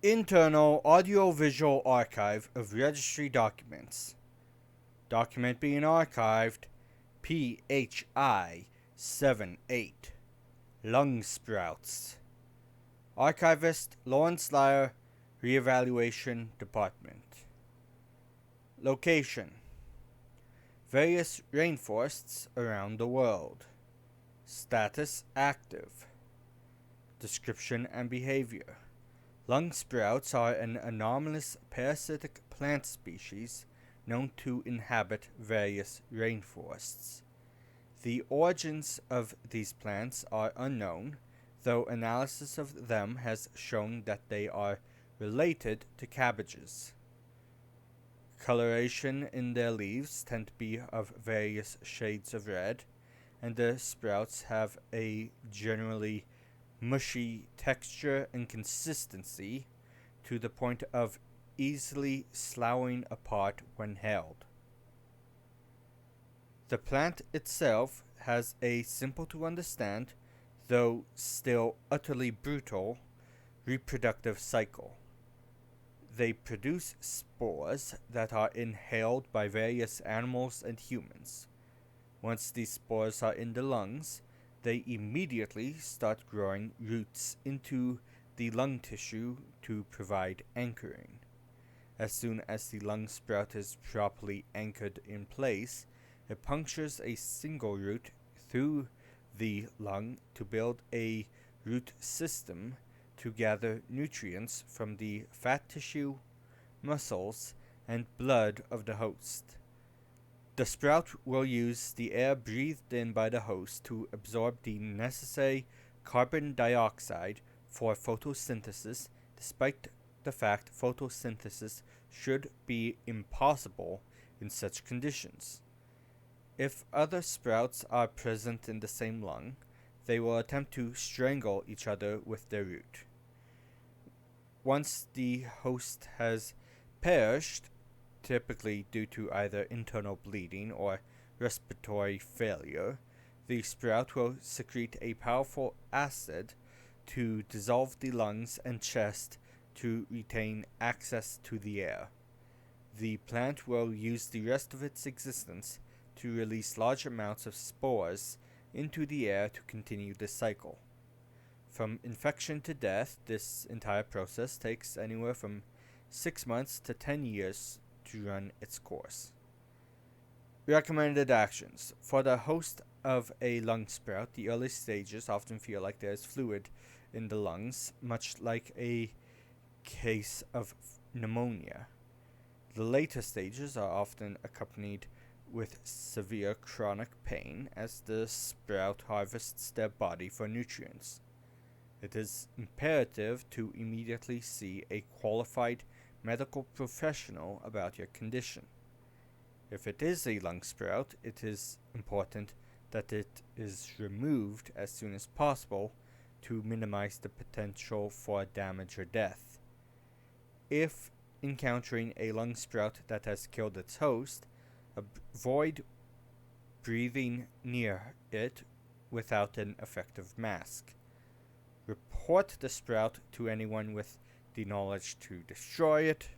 Internal Audiovisual Archive of Registry Documents. Document being archived, PHI78, Lung Sprouts. Archivist Lawrence Lyer, Reevaluation Department. Location: various rainforests around the world. Status: active. Description and behavior: lung sprouts are an anomalous parasitic plant species known to inhabit various rainforests. The origins of these plants are unknown, though analysis of them has shown that they are related to cabbages. Coloration in their leaves tend to be of various shades of red, and the sprouts have a generally mushy texture and consistency to the point of easily sloughing apart when held. The plant itself has a simple to understand, though still utterly brutal, reproductive cycle. They produce spores that are inhaled by various animals and humans. Once these spores are in the lungs, they immediately start growing roots into the lung tissue to provide anchoring. As soon as the lung sprout is properly anchored in place, it punctures a single root through the lung to build a root system to gather nutrients from the fat tissue, muscles, and blood of the host. The sprout will use the air breathed in by the host to absorb the necessary carbon dioxide for photosynthesis, despite the fact photosynthesis should be impossible in such conditions. If other sprouts are present in the same lung, they will attempt to strangle each other with their root. Once the host has perished, typically due to either internal bleeding or respiratory failure, the sprout will secrete a powerful acid to dissolve the lungs and chest to retain access to the air. The plant will use the rest of its existence to release large amounts of spores into the air to continue this cycle. From infection to death, this entire process takes anywhere from 6 months to 10 years to run its course. Recommended actions. For the host of a lung sprout, the early stages often feel like there is fluid in the lungs, much like a case of pneumonia. The later stages are often accompanied with severe chronic pain as the sprout harvests their body for nutrients. It is imperative to immediately see a qualified medical professional about your condition. If it is a lung sprout, it is important that it is removed as soon as possible to minimize the potential for damage or death. If encountering a lung sprout that has killed its host, avoid breathing near it without an effective mask. Report the sprout to anyone with the knowledge to destroy it,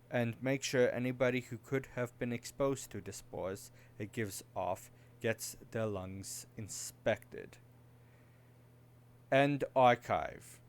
and make sure anybody who could have been exposed to the spores it gives off gets their lungs inspected. End archive.